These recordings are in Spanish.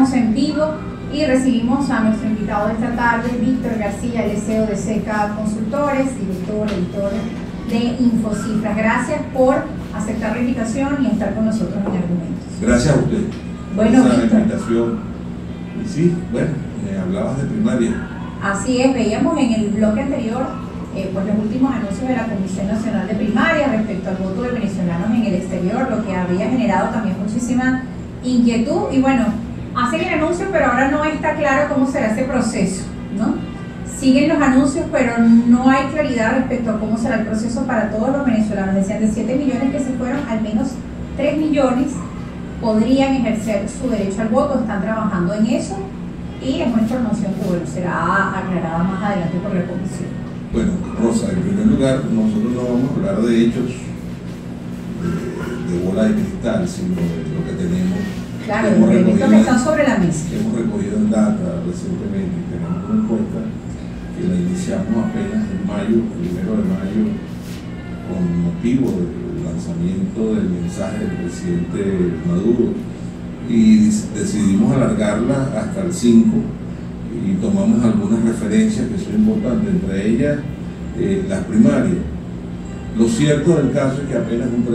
estamos en vivo y recibimos a nuestro invitado de esta tarde, Víctor García, el CEO de CK Consultores, editor de Infocifras. Gracias por aceptar la invitación y estar con nosotros en Argumentos. Gracias a usted. Bueno, por Víctor. la invitación. Y sí, bueno, me hablabas de primaria. Así es, veíamos en el bloque anterior pues los últimos anuncios de la Comisión Nacional de Primaria respecto al voto de venezolanos en el exterior, lo que había generado también muchísima inquietud. Y bueno, hacen el anuncio, pero ahora no está claro cómo será ese proceso, ¿no? Siguen los anuncios, pero no hay claridad respecto a cómo será el proceso para todos los venezolanos. Decían, de 7 millones que se fueron, al menos 3 millones podrían ejercer su derecho al voto, están trabajando en eso y es una información que bueno, será aclarada más adelante por la comisión. Bueno, Rosa, en primer lugar, nosotros no vamos a hablar de hechos de bola de cristal, sino de lo que tenemos. Claro, los elementos que están sobre la mesa. Que hemos recogido en data recientemente y tenemos una encuesta que la iniciamos apenas en mayo, 1 de mayo, con motivo del lanzamiento del mensaje del presidente Maduro, y decidimos alargarla hasta el 5 y tomamos algunas referencias que son importantes, entre ellas las primarias. Lo cierto del caso es que apenas un 31%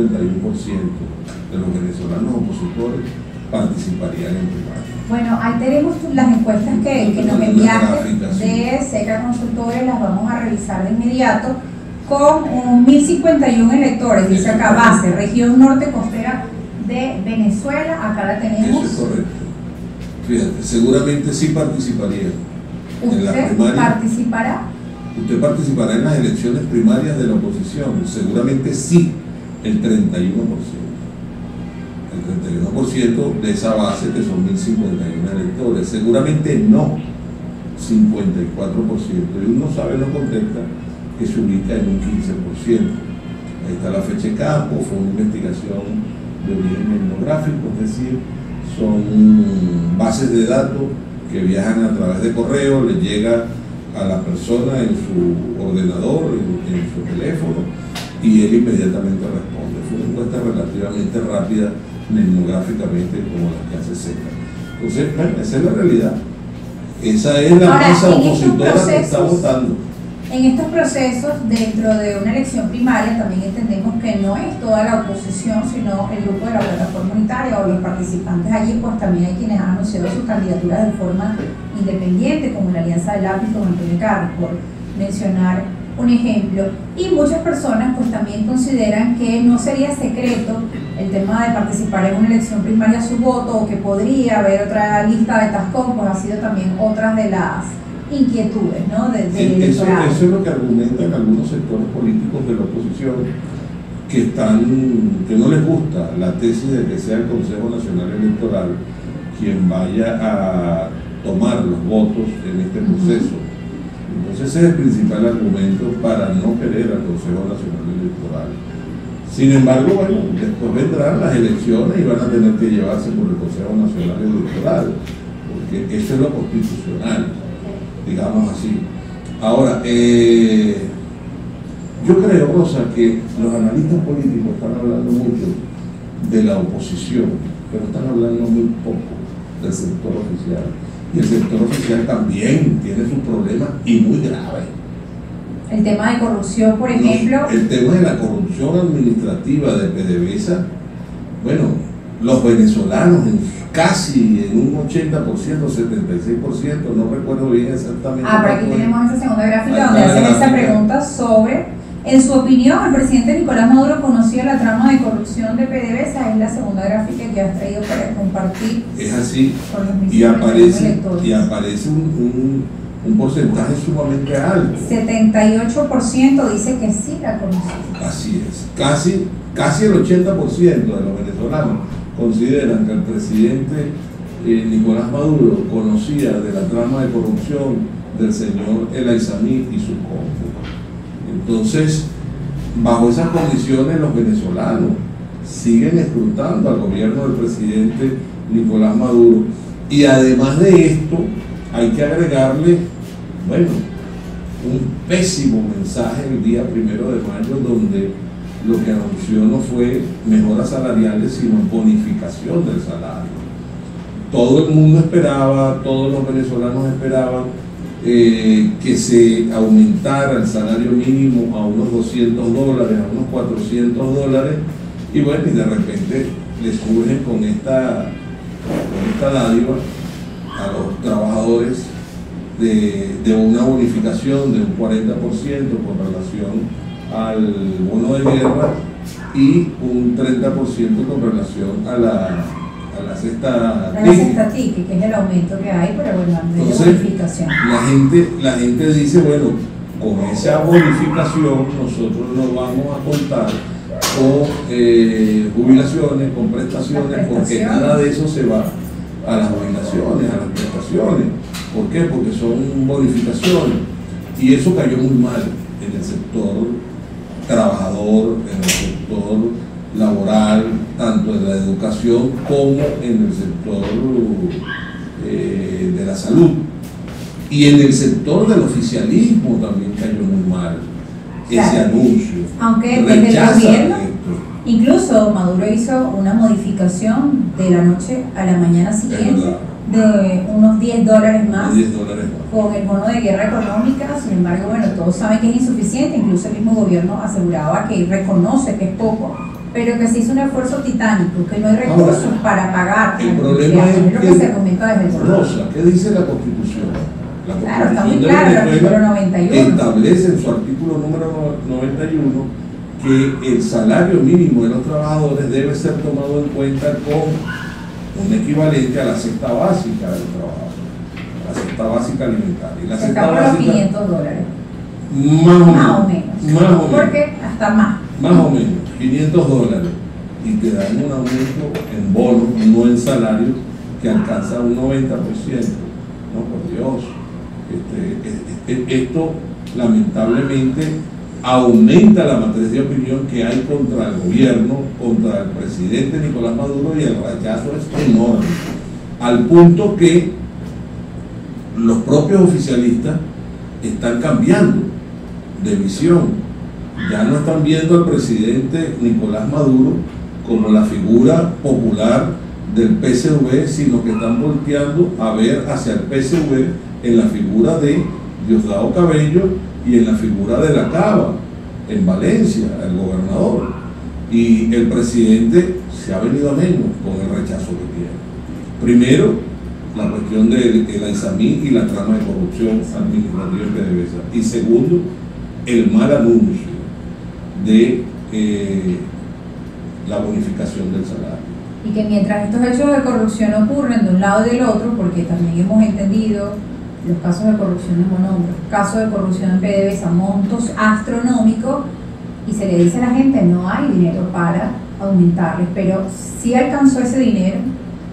de los venezolanos opositores participarían en primarias. Bueno, ahí tenemos las encuestas que nos enviaste de CK Consultores, las vamos a revisar de inmediato, con 1051 electores, dice acá, base, región norte costera de Venezuela, acá la tenemos. Eso es correcto. Fíjate, seguramente sí participaría en las primarias. ¿Usted participará? Usted participará en las elecciones primarias de la oposición, seguramente sí, el 31%. El 31% de esa base, que son 1051 electores, seguramente no, 54%. Y uno sabe, no contesta, que se ubica en un 15%. Ahí está la fecha de campo, fue una investigación de origen etnográfico, es decir, son bases de datos que viajan a través de correo, le llega a la persona en su ordenador, en su teléfono, y él inmediatamente responde. Fue una encuesta relativamente rápida, etnográficamente, como la que hace CECA. Entonces, bueno, esa es la realidad. Esa es la masa opositora que está votando. En estos procesos, dentro de una elección primaria, también entendemos que no es toda la oposición, sino el grupo de la plataforma unitaria o los participantes allí, pues también hay quienes han anunciado sus candidaturas de forma independiente, como la Alianza del Lápiz con Antonio Carlos, por mencionar un ejemplo. Y muchas personas pues también consideran que no sería secreto el tema de participar en una elección primaria su voto, o que podría haber otra lista de tascón, pues ha sido también otras de las inquietudes, ¿no? Eso es lo que argumentan algunos sectores políticos de la oposición que no les gusta la tesis de que sea el Consejo Nacional Electoral quien vaya a tomar los votos en este proceso. Entonces ese es el principal argumento para no querer al Consejo Nacional Electoral. Sin embargo, bueno, después vendrán las elecciones y van a tener que llevarse por el Consejo Nacional Electoral, porque eso es lo constitucional, digamos así. Ahora, yo creo, Rosa, que los analistas políticos están hablando mucho de la oposición, pero están hablando muy poco del sector oficial. Y el sector oficial también tiene sus problemas y muy graves. El tema de corrupción, por ejemplo. El tema de la corrupción administrativa de PDVSA, bueno, los venezolanos casi en un 80%, 76%, no recuerdo bien exactamente. Pero aquí tenemos esa segunda gráfica donde hacen esa pregunta sobre, en su opinión, el presidente Nicolás Maduro conocía la trama de corrupción de PDVSA. Es la segunda gráfica que has traído para compartir. Es así, con los y aparece un porcentaje sumamente alto. 78% dice que sí la conoció. Así es, casi el 80% de los venezolanos consideran que el presidente Nicolás Maduro conocía de la trama de corrupción del señor El Aizamí y su cómplices. Entonces, bajo esas condiciones, los venezolanos siguen escrutando al gobierno del presidente Nicolás Maduro. Y además de esto, hay que agregarle, bueno, un pésimo mensaje el día 1 de mayo, donde lo que anunció no fue mejoras salariales, sino bonificación del salario. todo el mundo esperaba, todos los venezolanos esperaban que se aumentara el salario mínimo a unos $200, a unos $400, y bueno, y de repente les surgen con esta dádiva a los trabajadores de una bonificación de un 40% con relación al bono de guerra y un 30% con relación a la cesta TIC, que es el aumento que hay, pero bueno, de bonificación. La gente dice, bueno, con esa bonificación nosotros nos vamos a contar con jubilaciones, con prestaciones, porque nada de eso se va a las jubilaciones, a las prestaciones. ¿Por qué? Porque son bonificaciones. Y eso cayó muy mal en el sector trabajador, en el sector laboral, tanto en la educación como en el sector de la salud. Y en el sector del oficialismo también cayó muy mal ese anuncio. Aunque desde el gobierno, incluso Maduro hizo una modificación de la noche a la mañana siguiente de unos $10 más con el bono de guerra económica. Sin embargo, bueno, todos saben que es insuficiente, incluso el mismo gobierno aseguraba que reconoce que es poco, pero que se hizo un esfuerzo titánico, que no hay recursos para pagar. El problema es lo que se comenta desde el gobierno. Rosa, ¿qué dice la Constitución? La Constitución, claro, está muy claro, el artículo 91. Establece en su artículo número 91 que el salario mínimo de los trabajadores debe ser tomado en cuenta con un equivalente a la cesta básica del trabajo, la cesta básica alimentaria. Y la cesta básica, $500. Más o menos. Porque hasta más. Más o menos, $500. Y te dan un aumento en bono, no en salario, que alcanza un 90%. No, por Dios. Esto lamentablemente aumenta la matriz de opinión que hay contra el gobierno, contra el presidente Nicolás Maduro, y el rechazo es enorme, al punto que los propios oficialistas están cambiando de visión. Ya no están viendo al presidente Nicolás Maduro como la figura popular del PSV, sino que están volteando a ver hacia el PSV en la figura de Diosdado Cabello y en la figura de la Cava, en Valencia, el gobernador. Y el presidente se ha venido a menos con el rechazo que tiene. Primero, la cuestión del Aizamí y la trama de corrupción administrativa en PDVSA. Y segundo, el mal anuncio de la bonificación del salario. Y que mientras estos hechos de corrupción ocurren de un lado y del otro, porque también hemos entendido los casos de corrupción en Monombro, casos de corrupción en PDVSA, montos astronómicos, y se le dice a la gente no hay dinero para aumentarles, pero sí alcanzó ese dinero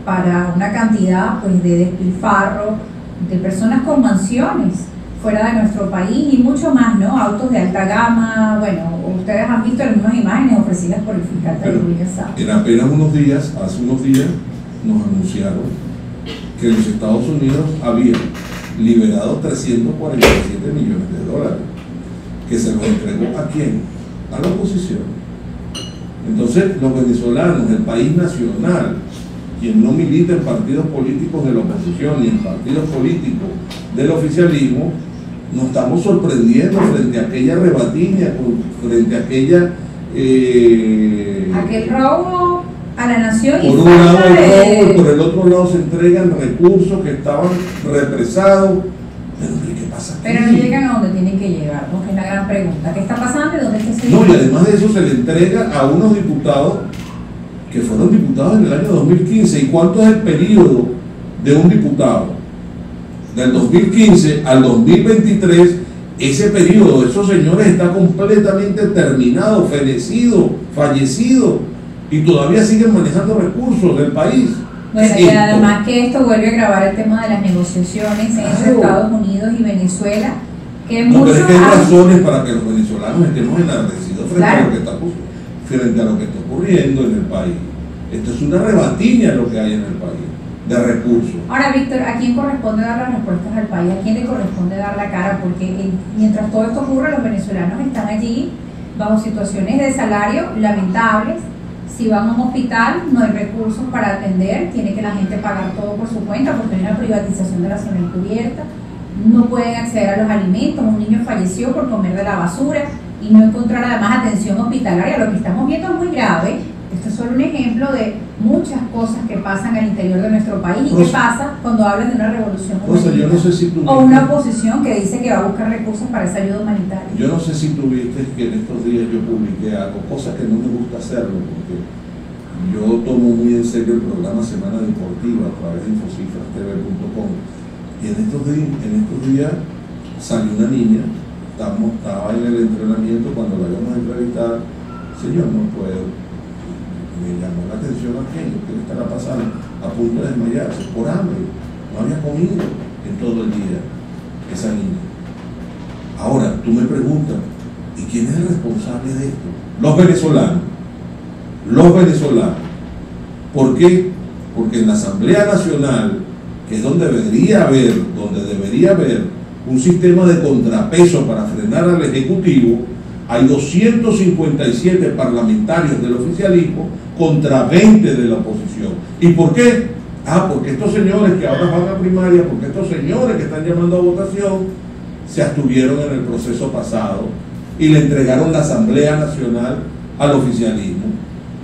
para una cantidad pues de despilfarro de personas con mansiones fuera de nuestro país y mucho más, ¿no? Autos de alta gama. Bueno, ustedes han visto algunas imágenes ofrecidas por el fiscal de Rodríguez Sá. En apenas hace unos días nos anunciaron que los Estados Unidos habían liberado 347 millones de dólares, que se los entregó ¿a quién? A la oposición. Entonces los venezolanos, el país nacional, quien no milita en partidos políticos de la oposición ni en partidos políticos del oficialismo, nos estamos sorprendiendo frente a aquella rebatiña, frente a aquella aquel robo a la nación. Por un lado el robo y por el otro lado se entregan recursos que estaban represados. Pero ¿qué pasa aquí? Pero no llegan a donde tienen que llegar, porque es la gran pregunta. ¿Qué está pasando y dónde está ese dinero? No, y además de eso se le entrega a unos diputados que fueron diputados en el año 2015. ¿Y cuánto es el periodo de un diputado? Del 2015 al 2023, ese periodo de esos señores está completamente terminado, fenecido, fallecido, y todavía siguen manejando recursos del país. Bueno, y además que esto vuelve a agravar el tema de las negociaciones entre Estados Unidos y Venezuela, que no, pero es que hay razones para que los venezolanos estemos enardecidos frente a lo que está ocurriendo en el país. Esto es una rebatiña lo que hay en el país de recursos. Ahora, Víctor, ¿a quién corresponde dar las respuestas al país? ¿A quién le corresponde dar la cara? Porque mientras todo esto ocurre, los venezolanos están allí bajo situaciones de salario lamentables, Si van a un hospital, no hay recursos para atender, tiene que la gente pagar todo por su cuenta porque hay una privatización de la zona encubierta. No pueden acceder a los alimentos, un niño falleció por comer de la basura y no encontrar además atención hospitalaria. Lo que estamos viendo es muy grave. Esto es solo un ejemplo de muchas cosas que pasan al interior de nuestro país y qué pasa cuando hablan de una revolución humanitaria, yo no sé si o una oposición que dice que va a buscar recursos para esa ayuda humanitaria. Yo no sé si tuviste que en estos días yo publiqué algo, cosa que no me gusta hacerlo, porque yo tomo muy en serio el programa Semana Deportiva a través de infocifrastv.com, y en estos días salió una niña, estaba en el entrenamiento cuando la íbamos a entrevistar. Señor, no puedo. Me llamó la atención aquello, ¿qué le estará pasando? A punto de desmayarse por hambre, no había comido en todo el día esa niña. Ahora, tú me preguntas, ¿y quién es el responsable de esto? Los venezolanos. Los venezolanos. ¿Por qué? Porque en la Asamblea Nacional, que es donde debería haber un sistema de contrapeso para frenar al Ejecutivo, hay 257 parlamentarios del oficialismo contra 20 de la oposición. ¿Y por qué? Porque estos señores que ahora van a primaria, porque estos señores que están llamando a votación, se abstuvieron en el proceso pasado y le entregaron la Asamblea Nacional al oficialismo.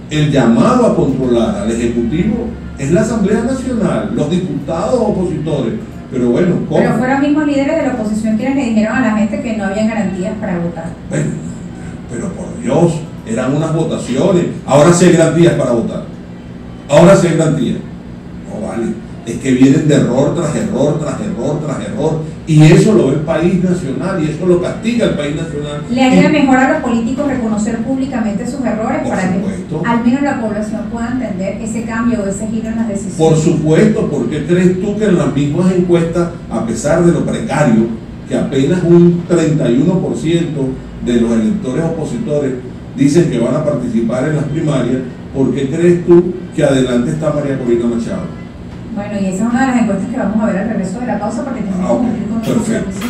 El llamado a controlar al Ejecutivo es la Asamblea Nacional, los diputados opositores. Pero bueno, ¿cómo? Pero fueron mismos líderes de la oposición quienes le dijeron a la gente que no habían garantías para votar. Bueno, pero por Dios, eran unas votaciones. Ahora sí hay garantías para votar. Ahora sí hay garantías. No vale. Es que vienen de error tras error, tras error, tras error. Y eso lo ve el país nacional y eso lo castiga el país nacional. Le haría mejor a los políticos reconocer públicamente sus errores para supuesto, que al menos la población pueda entender ese cambio o ese giro en las decisiones. Por supuesto, ¿por qué crees tú que en las mismas encuestas, a pesar de lo precario, que apenas un 31% de los electores opositores dicen que van a participar en las primarias, ¿por qué crees tú que adelante está María Corina Machado? Bueno, y esa es una de las encuestas que vamos a ver al regreso de la pausa porque tenemos que cumplir con nuestro servicio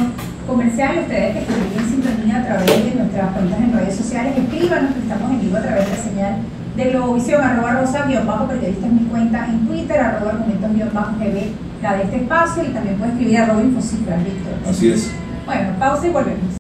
comercial. Ustedes que están en sintonía a través de nuestras cuentas en redes sociales, escríbanos que estamos en vivo a través de la señal de Globovisión, @rosa_periodista es mi cuenta en Twitter, @argumentos_gb, la de este espacio, y también puede escribir @infocifras, Víctor. Así es. Bueno, pausa y volvemos.